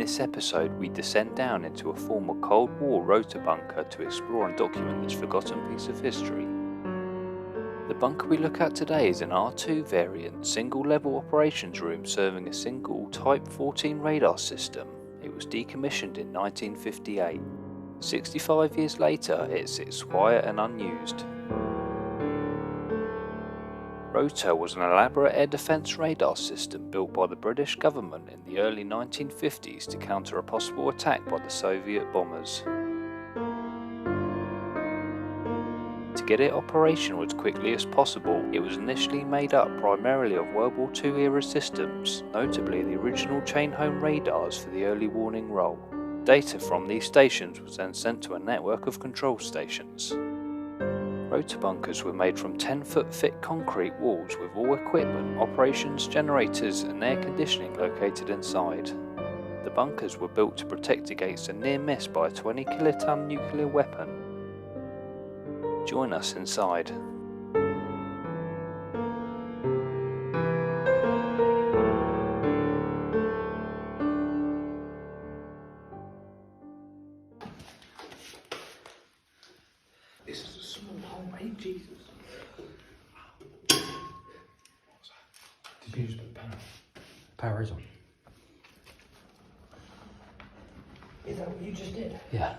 this episode, we descend down into a former Cold War rotor bunker to explore and document this forgotten piece of history. The bunker we look at today is an R2 variant single-level operations room serving a single Type 14 radar system. It was decommissioned in 1958. 65 years later, it sits quiet and unused. ROTOR was an elaborate air defence radar system built by the British government in the early 1950s to counter a possible attack by the Soviet bombers. To get it operational as quickly as possible, it was initially made up primarily of World War II era systems, notably the original chain-home radars for the early warning role. Data from these stations was then sent to a network of control stations. Rotor bunkers were made from 10-foot thick concrete walls with all equipment, operations, generators and air conditioning located inside. The bunkers were built to protect against a near miss by a 20 kiloton nuclear weapon. Join us inside. This is a small hole, mate, Jesus. What's that? Did you just put power? Power is on. Is that what you just did? Yeah.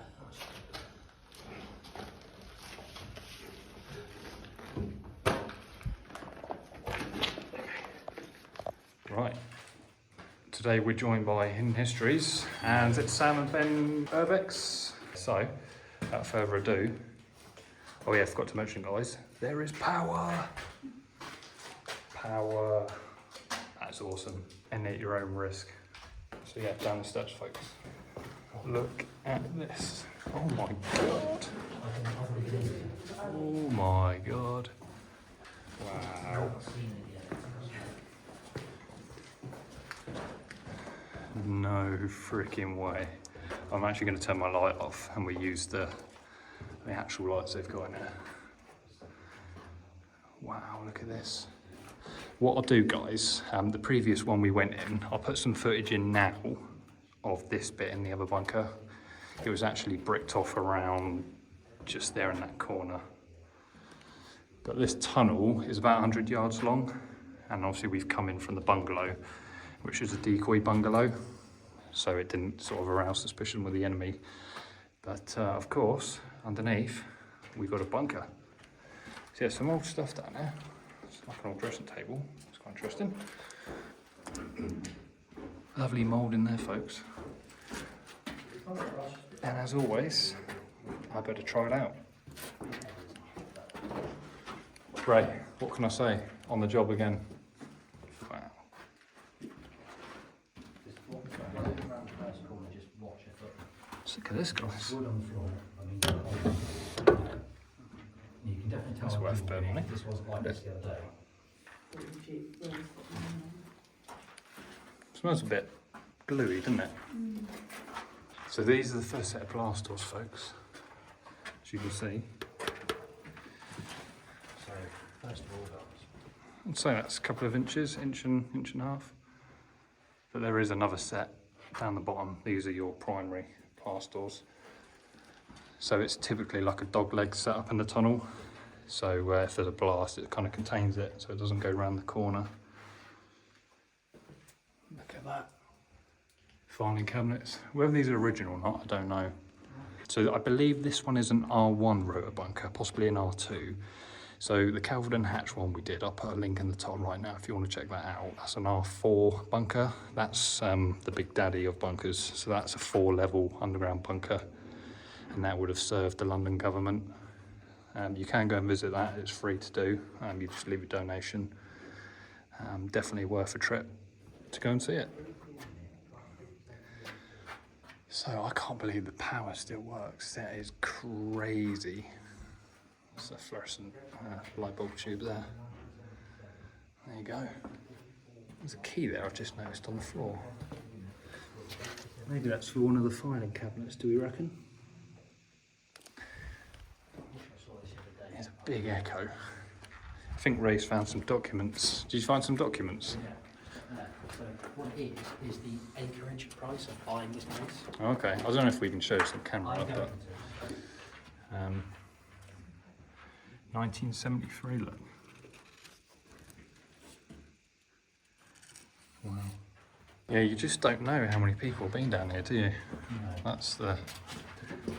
Right. Today we're joined by Hidden Histories and it's Sam and Ben Urbex. So, without further ado, oh yeah, I forgot to mention guys, there is power! Power. That's awesome. And at your own risk. So yeah, down the steps folks. Look at this. Oh my god. Oh my god. Wow. No freaking way. I'm actually going to turn my light off and we use the actual lights they've got in there. Wow, look at this. What I'll do guys, the previous one we went in, I'll put some footage in now of this bit in the other bunker. It was actually bricked off around just there in that corner. But this tunnel is about 100 yards long and obviously we've come in from the bungalow, which is a decoy bungalow, so it didn't sort of arouse suspicion with the enemy. But of course, underneath, we've got a bunker. So yeah, some old stuff down there. It's like an old dressing table. It's quite interesting. Lovely mould in there, folks. And as always, I better try it out. Great, what can I say? On the job again. Wow. Look at this, guys. That's worth their money. Smells a bit gluey, doesn't it? So these are the first set of blast doors, folks. As you can see. So first of all, I'd say that's a couple of inches, inch and a half. But there is another set down the bottom. These are your primary blast doors. So it's typically like a dog leg set up in the tunnel. So if there's a blast, it kind of contains it so it doesn't go around the corner. Look at that. Filing cabinets. Whether these are original or not, I don't know. So I believe this one is an R1 rotor bunker, possibly an R2. So the Calvert and Hatch one we did, I'll put a link in the top right now if you want to check that out. That's an R4 bunker. That's the big daddy of bunkers. So that's a 4-level underground bunker. And that would have served the London government. You can go and visit that, it's free to do. You just leave a donation. Definitely worth a trip to go and see it. So I can't believe the power still works. That is crazy. It's a fluorescent light bulb tube there. There you go. There's a key there I've just noticed on the floor. Maybe that's for one of the filing cabinets, do we reckon? There's a big echo. I think Ray's found some documents. Did you find some documents? So what it is the acreage price of buying this place. Okay, I don't know if we can show some camera, I'm but going to. 1973, look. Wow. Yeah, you just don't know how many people have been down here, do you? No. That's the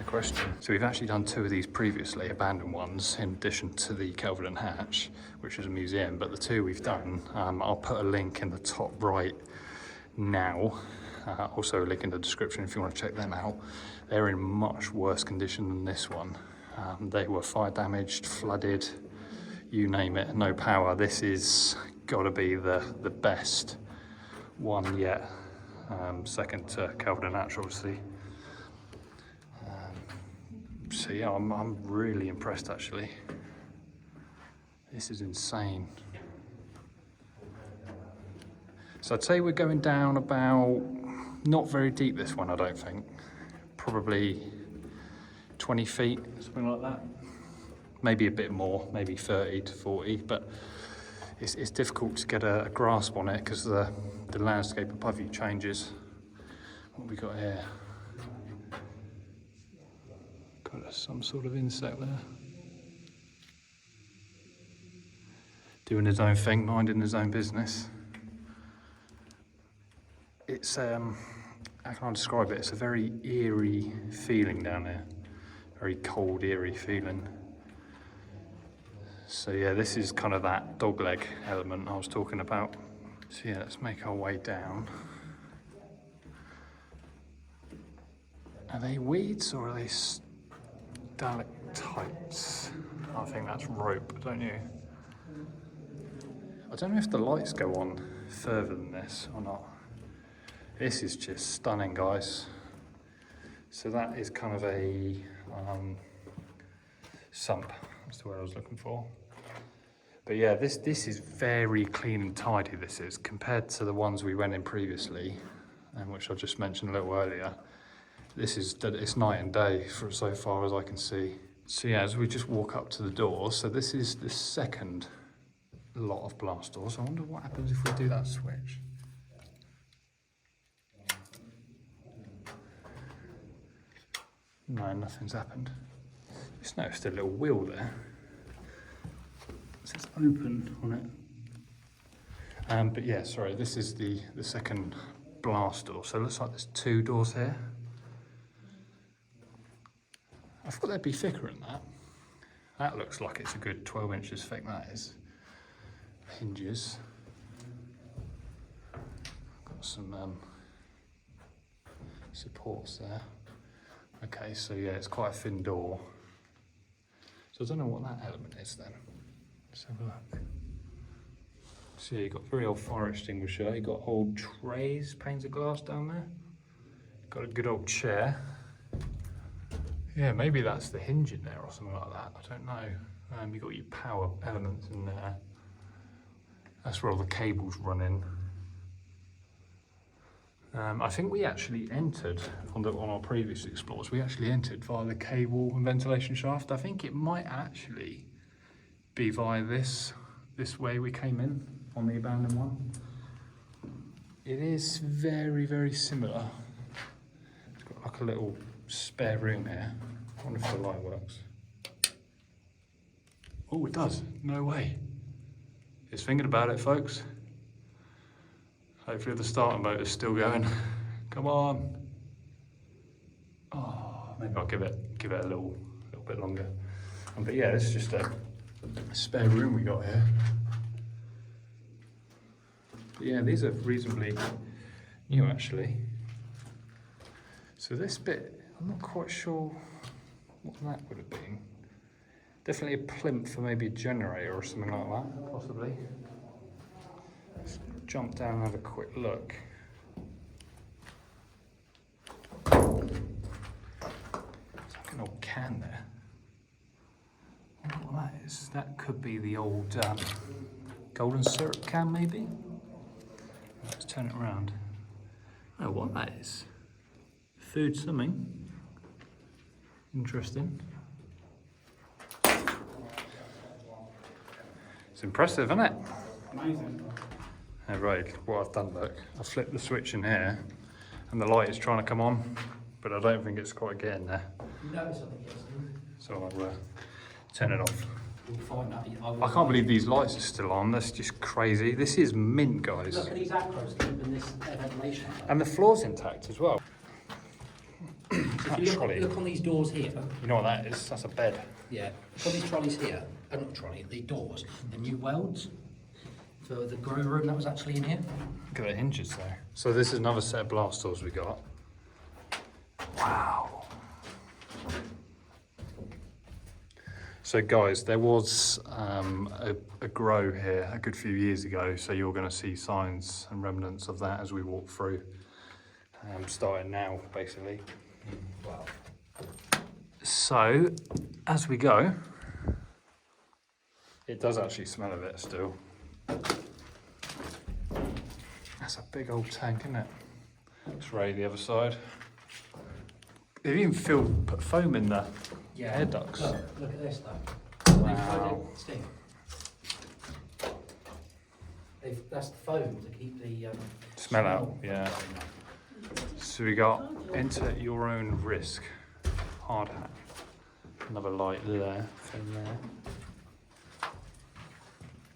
question. So we've actually done 2 of these previously, abandoned ones, in addition to the Kelvin and Hatch, which is a museum. But the 2 we've done, I'll put a link in the top right now. Also a link in the description if you want to check them out. They're in much worse condition than this one. They were fire damaged, flooded, you name it, no power. This is got to be the best one yet. Second to Kelvin and Hatch, obviously. So yeah, I'm really impressed actually. This is insane. So I'd say we're going down about, not very deep this one I don't think, probably 20 feet, something like that. Maybe a bit more, maybe 30 to 40, but it's difficult to get a grasp on it because the landscape above you changes. What have we got here? Got some sort of insect there. Doing his own thing, minding his own business. It's, how can I describe it? It's a very eerie feeling down there. Very cold, eerie feeling. So yeah, this is kind of that dogleg element I was talking about. So yeah, let's make our way down. Are they weeds or are they stalactites? I think that's rope, don't you? I don't know if the lights go on further than this or not. This is just stunning, guys. So that is kind of a sump, that's the word I was looking for. But yeah, this is very clean and tidy, this is, compared to the ones we went in previously, which I just mentioned a little earlier. This is, it's night and day for so far as I can see. So yeah, as we just walk up to the door, so this is the second lot of blast doors. I wonder what happens if we do that switch. No, nothing's happened. Just noticed a little wheel there. It says open on it. But yeah, sorry, this is the second blast door. So it looks like there's 2 doors here. I thought they'd be thicker than that. That looks like it's a good 12 inches thick, that is. Hinges. Got some supports there. Okay, so yeah, it's quite a thin door. So I don't know what that element is then. Let's have a look. So yeah, you've got a very old fire extinguisher. You've got old trays, panes of glass down there. Got a good old chair. Yeah, maybe that's the hinge in there or something like that. I don't know. You've got your power elements in there. That's where all the cables run in. I think we actually entered on our previous explores. We actually entered via the cable and ventilation shaft. I think it might actually be via this way we came in on the abandoned one. It is very, very similar. It's got like a little spare room here. I wonder if the light works. Oh, it does. No way. Just thinking about it, folks. Hopefully the starting motor's still going. Come on. Oh, maybe I'll give it a little bit longer. But yeah, this is just a spare room we got here. But yeah, these are reasonably new actually. So this bit, I'm not quite sure what that would have been. Definitely a plinth for maybe a generator or something like that, possibly. Let's jump down and have a quick look. There's like an old can there. I wonder what that is. That could be the old golden syrup can, maybe? Let's turn it around. I don't know what that is. Food something. Interesting. It's impressive, isn't it? Amazing. Hey, right, what I've done, look, I flipped the switch in here and the light is trying to come on, but I don't think it's quite getting there. No, something else. So I'll turn it off. You'll find that. I can't believe these lights are still on. That's just crazy. This is mint, guys. Look at these acros keeping this ventilation. And the floor's intact as well. If you look on these doors here. You know what that is? That's a bed. Yeah. Look on these trolleys here. Not trolley, the doors. The new welds for the grow room that was actually in here. Look at the hinges there. So this is another set of blast doors we got. Wow. So guys, there was a grow here a good few years ago, so you're going to see signs and remnants of that as we walk through, starting now basically. Wow. So as we go, it does actually smell of it still. That's a big old tank, isn't it? Let's raid the other side. They've even put foam in the air ducts. Look at this though. Wow. That's the foam to keep the Smell out, yeah. So we got enter your own risk. Hard hat. Another light there, thing there.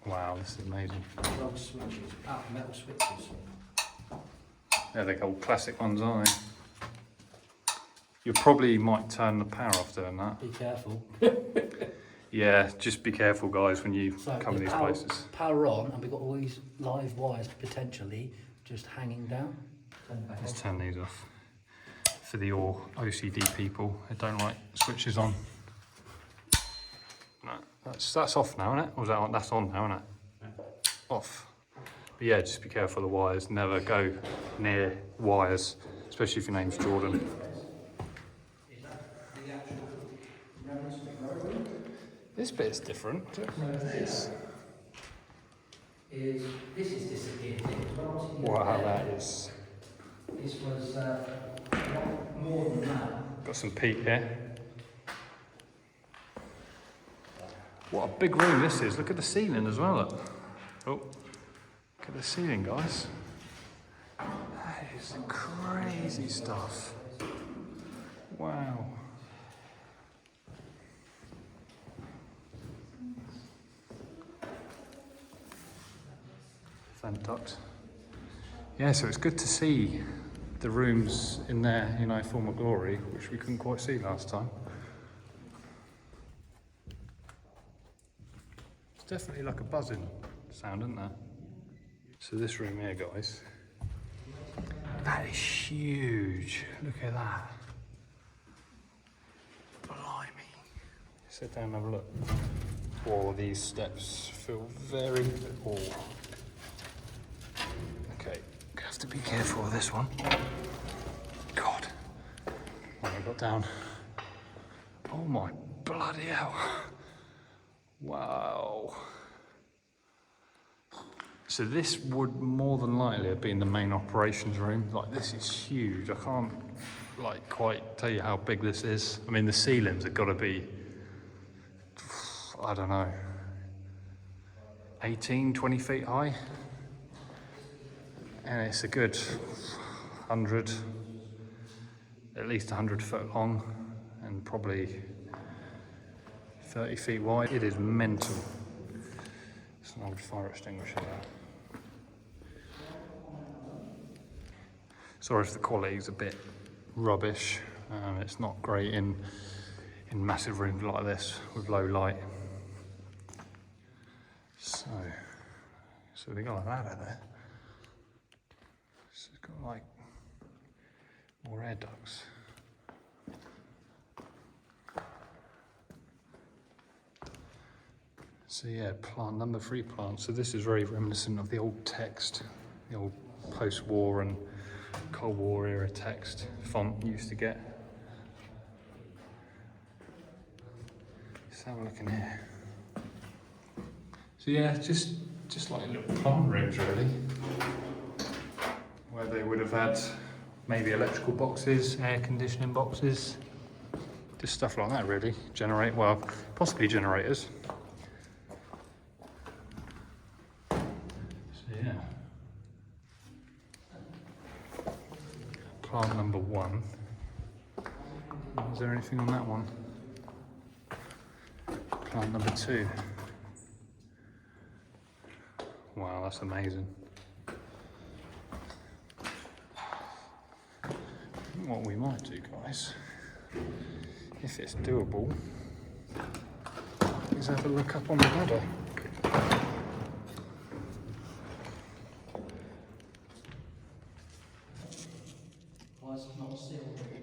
Wow, this is amazing. Metal switches. Metal switches. Yeah, they're old classic ones, aren't they? You probably might turn the power off doing that. Be careful. Yeah, just be careful, guys, when you come to these places. Power on, and we've got all these live wires potentially just hanging down. Let's turn these off. For the all OCD people, they don't like switches on. No, that's off now, isn't it? Or is that on? That's on now, isn't it? Off. But yeah, just be careful of the wires. Never go near wires, especially if your name's Jordan. This bit is different. This is disappeared. Wow, that is. This was more than that. Got some peat here. What a big room this is. Look at the ceiling as well. Look. Oh, look at the ceiling, guys. That is crazy stuff. Wow. Vent duct. Yeah, so it's good to see the rooms in their, former glory, which we couldn't quite see last time. It's definitely like a buzzing sound, isn't there? So this room here, guys, that is huge. Look at that. Blimey. Sit down and have a look. Oh, these steps feel very... Oh. Okay, have to be careful with this one. God. Oh, I got down. Oh my bloody hell. Wow. So this would more than likely have been the main operations room. Like, this is huge. I can't quite tell you how big this is. I mean, the ceilings have got to be, I don't know, 18, 20 feet high. And it's a good 100, at least 100 foot long, and probably 30 feet wide. It is mental. It's an old fire extinguisher there. Sorry if the quality is a bit rubbish. It's not great in massive rooms like this with low light. So we got a ladder there. So it's got like more air ducts. So yeah, plant number 3 plant. So this is very reminiscent of the old text, the old post-war and Cold War era text font you used to get. Let's have a look in here. So yeah, just like little plant rooms really, where they would have had maybe electrical boxes, air conditioning boxes, just stuff like that really. Possibly generators. So yeah, plant number 1. Is there anything on that one? Plant number 2. Wow, that's amazing. What we might do, guys, if it's doable, is have a look up on the ladder.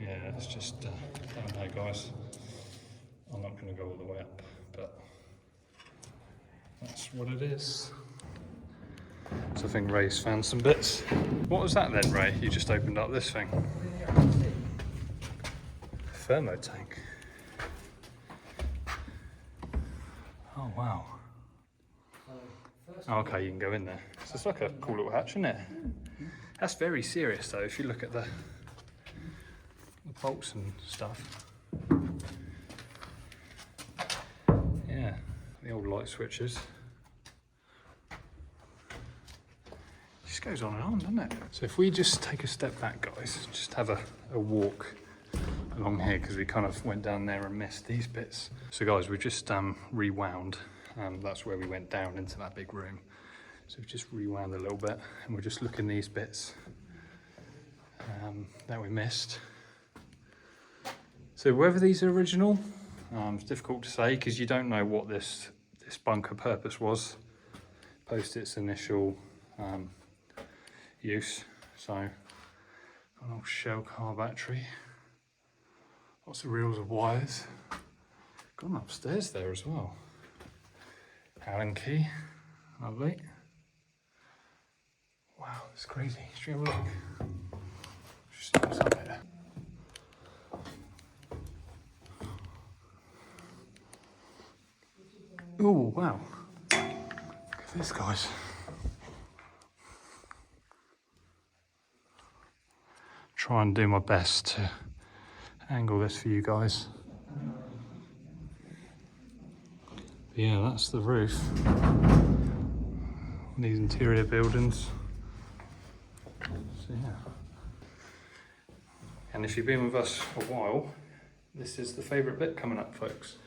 Yeah, it's just, I don't know, guys. I'm not going to go all the way up, but that's what it is. So I think Ray's found some bits. What was that then, Ray? You just opened up this thing. Thermo tank. Oh wow. Oh, okay, you can go in there. So it's like a cool little hatch, isn't it? That's very serious though, if you look at the bolts and stuff. Yeah, the old light switches. Just goes on and on, doesn't it? So if we just take a step back, guys, just have a walk along here, because we kind of went down there and missed these bits. So guys, we've just rewound. That's where we went down into that big room. So we've just rewound a little bit, and we're just looking these bits that we missed. So whether these are original, it's difficult to say, because you don't know what this bunker purpose was post its initial use. So an old shell car battery, lots of reels of wires, gone upstairs there as well. Allen key, lovely. Wow, it's crazy. Should we have a look? Just what's up here. Oh wow, look at this, guys. Try and do my best to angle this for you guys. But yeah, that's the roof. These interior buildings. So yeah. And if you've been with us a while, this is the favourite bit coming up, folks.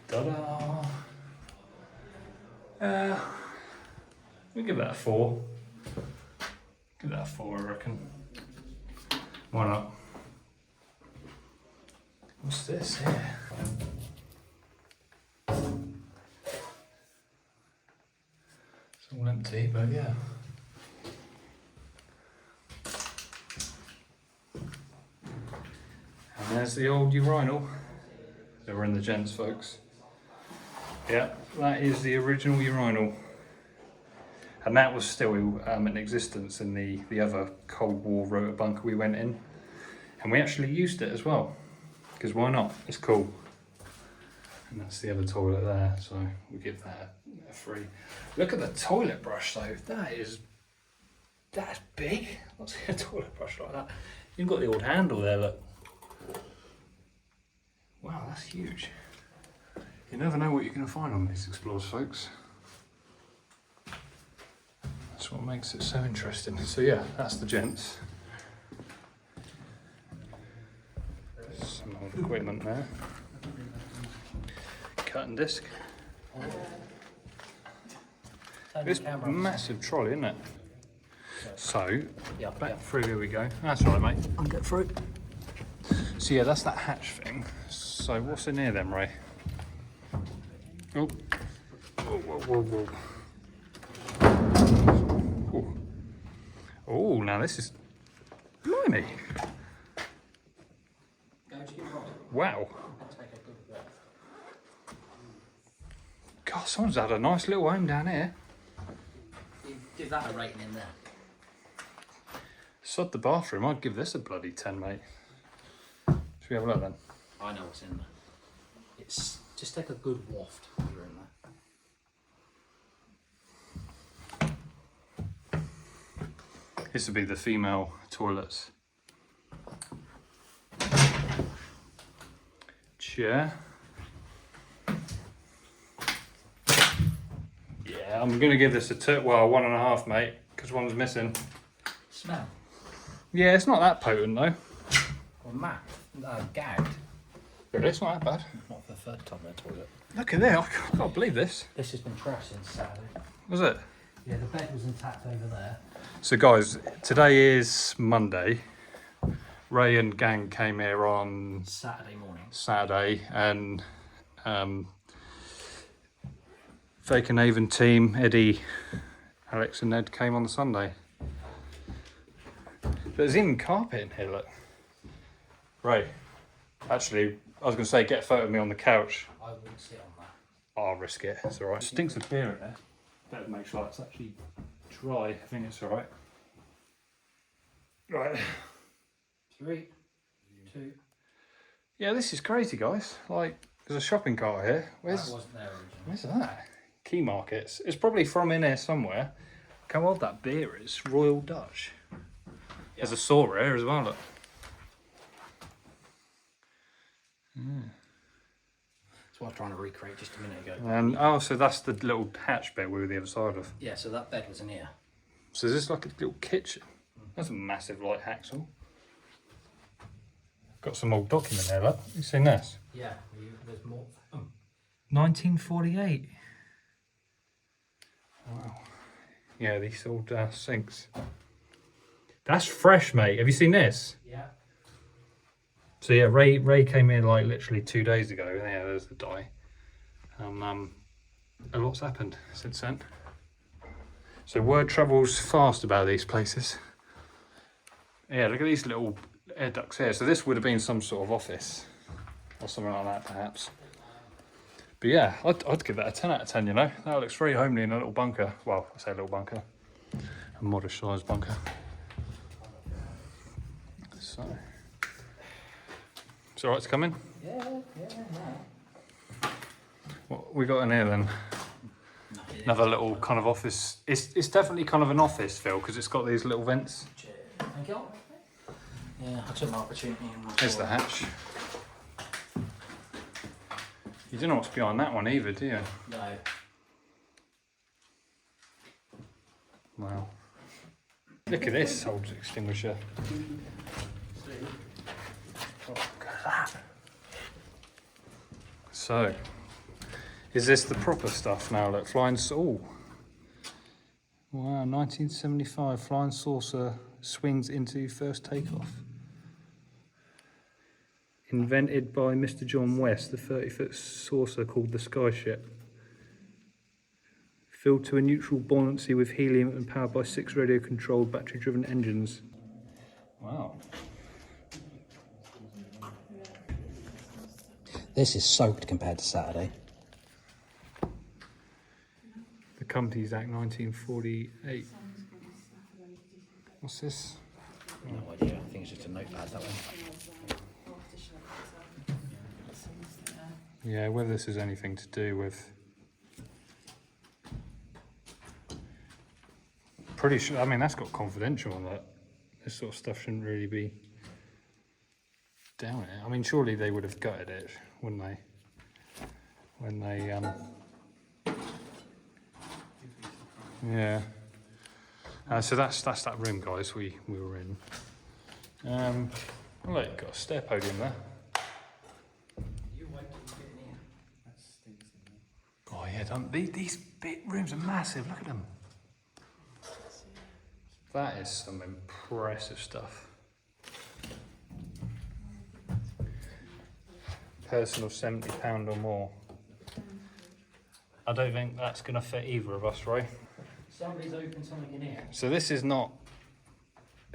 Ta-da! We'll give that a 4. Give that a 4, I reckon. Why not? What's this here? It's all empty, but yeah. And there's the old urinal. So we're in the gents, folks. Yeah, that is the original urinal. And that was still in existence in the other Cold War rotor bunker we went in. And we actually used it as well, because why not? It's cool. And that's the other toilet there, so we give that a 3. Look at the toilet brush though, that's big. I've seen a toilet brush like that. You've got the old handle there, look. Wow, that's huge. You never know what you're going to find on these explorers, folks. That's what makes it so interesting. So yeah, that's the gents. Some old equipment there. Cutting disc. This massive trolley, isn't it? So, back through, here we go. That's all right, mate. I'll get through. So yeah, that's that hatch thing. So what's in here then, Ray? Oh. Whoa, whoa, whoa, whoa. Oh, now this is... Blimey. Wow. God, someone's had a nice little home down here. Give that a rating in there. Sod the bathroom, I'd give this a bloody 10, mate. Should we have a look then? I know what's in there. It's just take a good waft when you're in there. This would be the female toilets. Chair. Yeah, I'm gonna give this a 1.5, mate, because one's missing. Smell. Yeah, it's not that potent though. Well, Matt, gagged. Really, it's not that bad. Not for the third time in the toilet. Look at that, I can't believe this. This has been trashed since Saturday. Was it? Yeah, the bed was intact over there. So guys, today is Monday. Ray and gang came here on Saturday morning. Saturday, and Fake and Avon team, Eddie, Alex and Ned came on the Sunday. But there's even carpet in here, look. Ray, actually, I was going to say get a photo of me on the couch. I wouldn't sit on that. I'll risk it, it's alright. Stinks of beer in there. Better make sure it's actually dry, I think it's alright. Right. 3, 2. Yeah, this is crazy, guys. Like, there's a shopping cart here. That wasn't there originally. Where's that? Key markets. It's probably from in here somewhere. Look how old that beer is. Royal Dutch. There's a saw here as well, look. That's what I was trying to recreate just a minute ago. And oh, so that's the little hatch bit we were the other side of. Yeah, so that bed was in here. So is this like a little kitchen? That's a massive light hacksaw. Got some old document there, look. You seen this? Yeah, there's more. 1948. Wow. Yeah, these old sinks. That's fresh, mate. Have you seen this? Yeah. So yeah, Ray came in like literally 2 days ago. Yeah, there's the die. A lot's happened since then. So word travels fast about these places. Yeah, look at these little air ducts here. So this would have been some sort of office or something like that, perhaps. But yeah, I'd give that a 10 out of 10, you know. That looks very homely in a little bunker. Well, I say a little bunker. A modest sized bunker. So, it's alright to come in? Yeah. What we got in here then? Another little kind of office. It's definitely kind of an office feel because it's got these little vents. Thank you. Yeah, I took my opportunity. There's the hatch. You don't know what's behind that one either, do you? No. Wow. Look at this old extinguisher. Oh, look at that. So, is this the proper stuff now? Look, flying saucer. Wow, 1975 flying saucer swings into first takeoff. Invented by Mr. John West, the 30-foot saucer called the Skyship. Filled to a neutral buoyancy with helium and powered by 6 radio-controlled battery-driven engines. Wow. This is soaked compared to Saturday. The Companies Act 1948. What's this? No idea. I think it's just a notepad, that one. Yeah, whether this is anything to do with... Pretty sure, I mean, that's got confidential on that. This sort of stuff shouldn't really be down it. I mean, surely they would have gutted it, wouldn't they? When they, yeah. So that's that room, guys, we were in. Oh, look, you've got a stair podium there. Oh yeah, these big rooms are massive, look at them. That is some impressive stuff. Person of £70 or more. I don't think that's going to fit either of us, right? Somebody's opened something in here. So this is not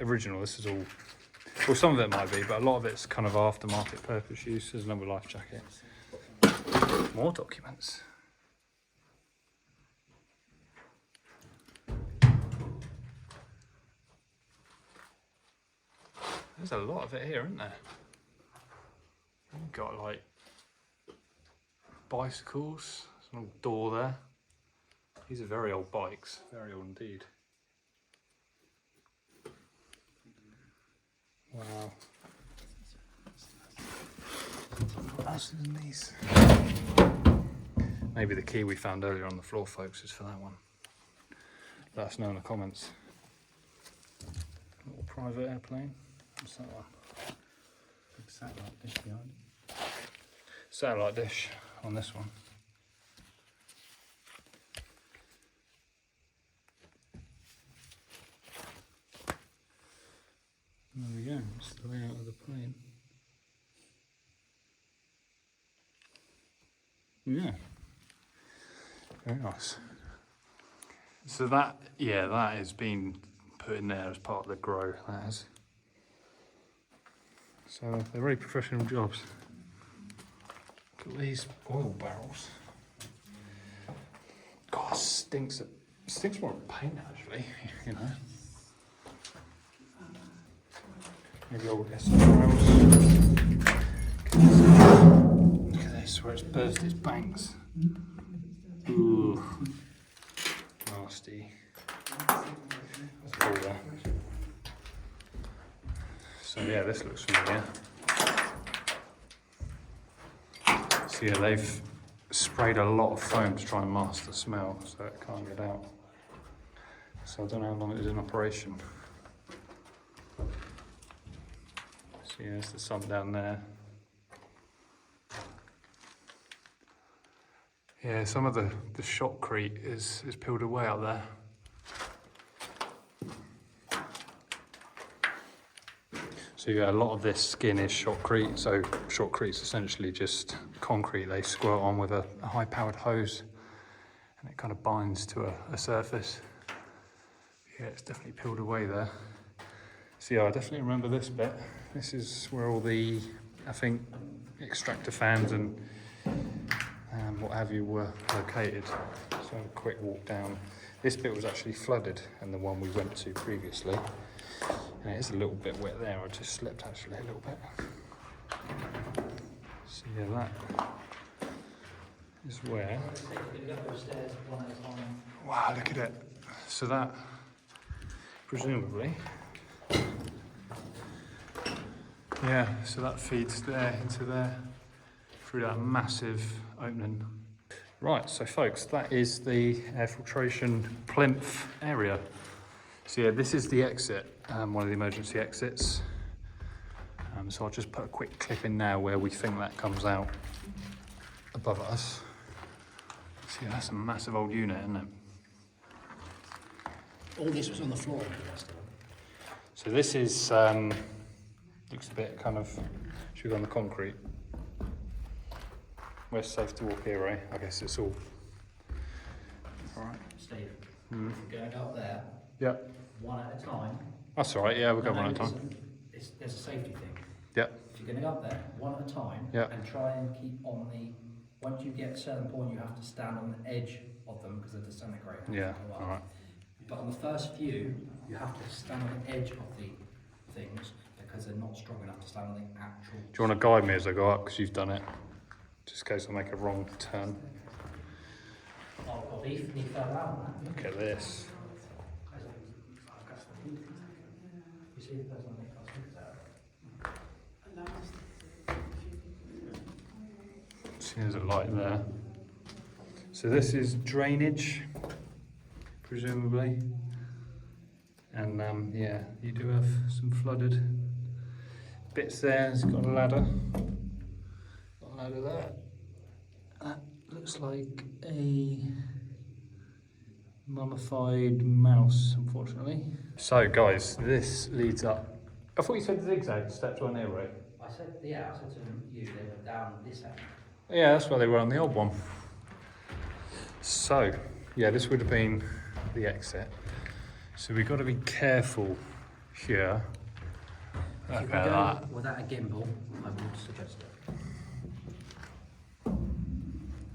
original, this is all... Well, some of it might be, but a lot of it's kind of aftermarket purpose use. There's another life jacket. More documents. There's a lot of it here, isn't there? You've got like bicycles, there's an old door there. These are very old bikes, very old indeed. Wow. What else is in these? Maybe the key we found earlier on the floor, folks, is for that one. Let us know in the comments. Little private airplane. What's that one? Big satellite dish behind. Satellite dish on this one. There we go, it's the layout of the plane. Yeah, very nice. So that, yeah, that has been put in there as part of the grow, that is. So they're very professional jobs. Look at these oil barrels. God, stinks more of paint actually, you know. Maybe old SRLs. Look at this, where it's burst its banks. Ooh, nasty. That's all there. So yeah, this looks familiar. So yeah, they've sprayed a lot of foam to try and mask the smell so it can't get out. So I don't know how long it was in operation. So yeah, there's the sun down there. Yeah, some of the shotcrete is peeled away out there. So yeah, a lot of this skin is shotcrete. So shotcrete is essentially just concrete they squirt on with a high-powered hose, and it kind of binds to a surface. Yeah, it's definitely peeled away there. So yeah, I definitely remember this bit. This is where all the, I think, extractor fans and what have you were located. So a quick walk down. This bit was actually flooded, and the one we went to previously. And it is a little bit wet there. I just slipped actually a little bit. So yeah, that is where. Wow, look at it. So that, presumably, yeah, so that feeds there into there through that massive opening. Right, so folks, that is the air filtration plinth area. So yeah, this is the exit, one of the emergency exits. So I'll just put a quick clip in now where we think that comes out above us. So yeah, that's a massive old unit, isn't it? All this was on the floor. So this is, looks a bit kind of, should we go on the concrete? We're safe to walk here, eh? I guess it's all right. Steve, going up there, Yep. one at a time. That's all right, yeah, we'll go one at a time. There's a safety thing. Yep. If you're going to go up there, one at a time, Yep. and try and keep on the, once you get a certain point, you have to stand on the edge of them because they're disintegrating. Yeah, all right. But on the first few, you have to stand on the edge of the things because they're not strong enough to stand on the actual... Do you want to guide me as I go up, because you've done it? Just in case I make a wrong turn. Oh, well, he fell out. Look at this. You see the person on the See, there's a light there. So this is drainage, presumably. And yeah, you do have some flooded bits there. It's got a ladder. Got a ladder there. That looks like a mummified mouse, unfortunately. So guys, this leads up. I thought you said zigzag steps weren't there, right? I said to them, you they were down this end. Yeah, that's where they were on the old one. So, yeah, this would have been the exit. So we've got to be careful here. If you Look can at go that. without a gimbal, I would suggest it.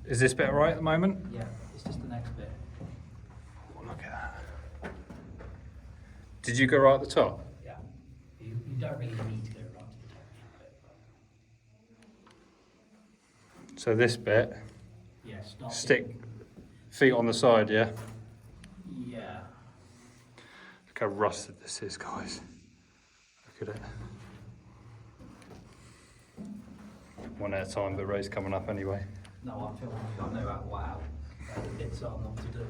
Is this bit right at the moment? Yeah, it's just the next bit. Oh, look at that. Did you go right at the top? Yeah. You don't really need to go right to the top. So this bit, Yeah, start. stick feet on the side, yeah? Yeah. Look how rusted this is, guys. Look at it. One at a time, the ray's coming up anyway. No, I know that. Wow. It's hard not to do.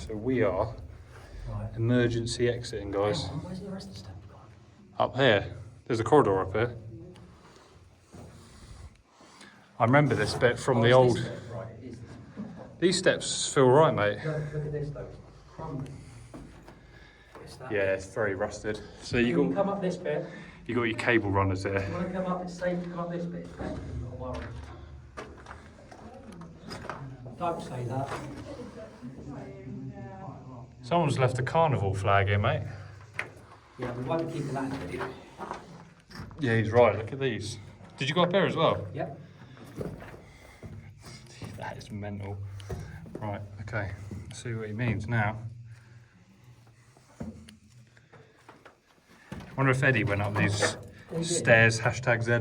So we are Right. emergency exiting, guys. Hang on, where's the rest of the steps gone? Up here. There's a corridor up here. I remember this bit from the it's old... this bit, right, it is. These steps feel right, mate. Look at this though, it's crumbling. It's that. Yeah, it's very rusted. So You can you come up this bit. got your cable runners there. You want to come up, it's safe to come up this bit. You've got to worry. Don't say that. Someone's left a carnival flag here, mate. Yeah, we won't be keeping that in the video. Yeah, he's right. Look at these. Did you go up there as well? Yep. That is mental. Right, okay. Let's see what he means now. I wonder if Eddie went up these stairs, #Z.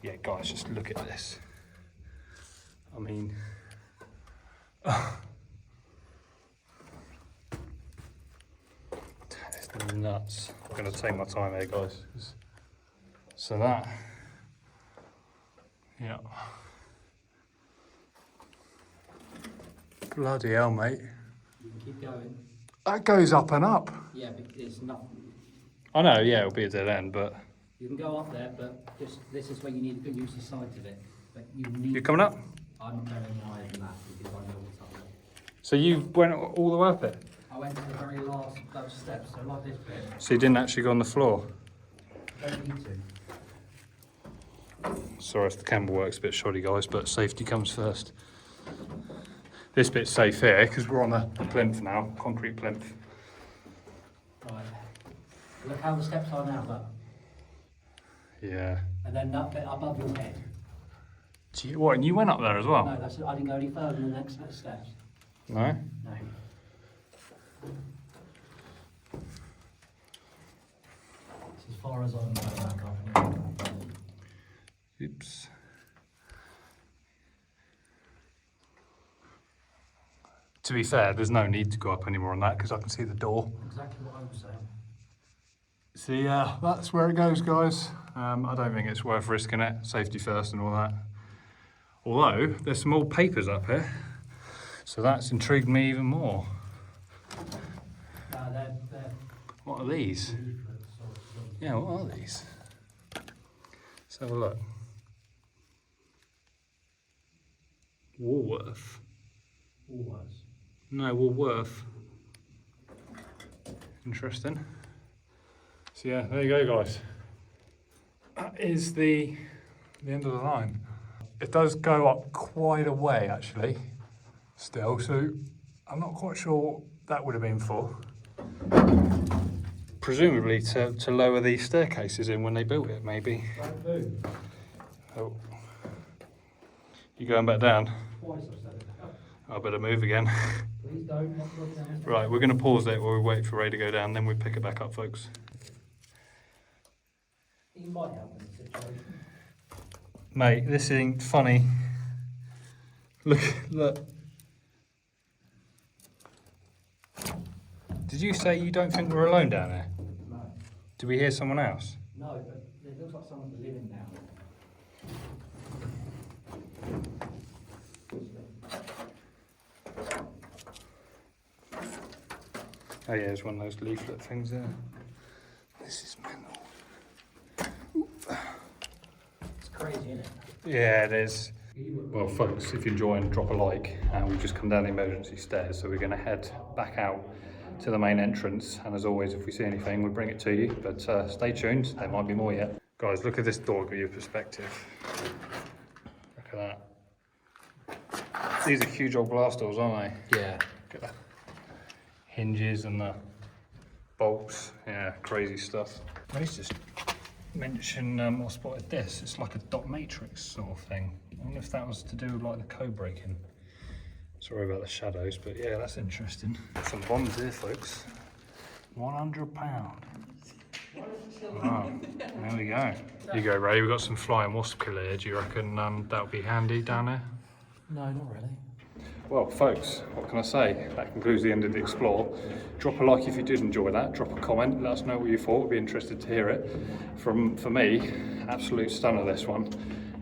Yeah, guys, just look at this. I mean... That's nuts. I'm going to take my time here, guys. So that... Yeah. Bloody hell, mate. You can keep going. That goes up and up. Yeah, but there's nothing. I know, yeah, it'll be a dead end, but... You can go up there, but just this is where you need to use the sides of it. But you need. You're coming up? I'm not going any higher than that because I know what's up there. So you went all the way up it? I went to the very last of those steps, so like this bit. So you didn't actually go on the floor? Don't need to. Sorry if the camera works a bit shoddy, guys, but safety comes first. This bit's safe here, because we're on a plinth now, concrete plinth. Right. Look how the steps are now, look. Yeah. And then that bit above your head. Gee, what, and you went up there as well? No, that's, I didn't go any further than the next set of steps. No? No. It's as far as I'm going back up. Oops. To be fair, there's no need to go up anymore on that, because I can see the door. Exactly what I was saying. So yeah, that's where it goes, guys. I don't think it's worth risking it. Safety first and all that. Although, there's some old papers up here. So that's intrigued me even more. They're What are these? Yeah, what are these? Let's have a look. Woolworth. Woolworths. No, Woolworth. Interesting. So yeah, there you go, guys. That is the end of the line. It does go up quite a way, actually, still, so I'm not quite sure what that would have been for. Presumably to lower these staircases in when they built it, maybe. Don't move. Oh. You going back down? Twice I've said it. I better move again. Please don't. Not look down. Right, we're going to pause it while we wait for Ray to go down, then we pick it back up, folks. You might help in the situation. Mate, this ain't funny. Look. Did you say you don't think we're alone down there? No. Did we hear someone else? No, but it looks like someone's living down there. Oh yeah, there's one of those leaflet things there. This is mental. It's crazy, isn't it? Yeah, it is. Well, folks, if you're enjoying, drop a like. We've just come down the emergency stairs, so we're going to head back out to the main entrance. And as always, if we see anything, we'll bring it to you. But stay tuned, there might be more yet. Guys, look at this door, give you a perspective. Look at that. These are huge old glass doors, aren't they? Yeah. Look at that. Hinges and the bolts, yeah, crazy stuff. Let's just mention I spotted this. It's like a dot matrix sort of thing. I wonder if that was to do with like the code breaking. Sorry about the shadows, but yeah, that's interesting. Some bonds here, folks. £100. Oh, there we go. Here you go, Ray. We've got some flying wasp killer here. Do you reckon that'll be handy down there? No, not really. Well, folks, what can I say? That concludes the end of the Explore. Drop a like if you did enjoy that. Drop a comment. Let us know what you thought. We'd be interested to hear it. For me, absolute stunner this one.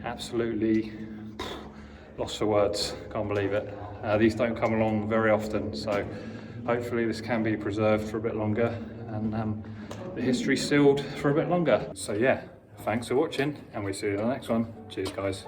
Absolutely lost for words, can't believe it. These don't come along very often, so hopefully this can be preserved for a bit longer and the history sealed for a bit longer. So yeah, thanks for watching and we'll see you in the next one. Cheers guys.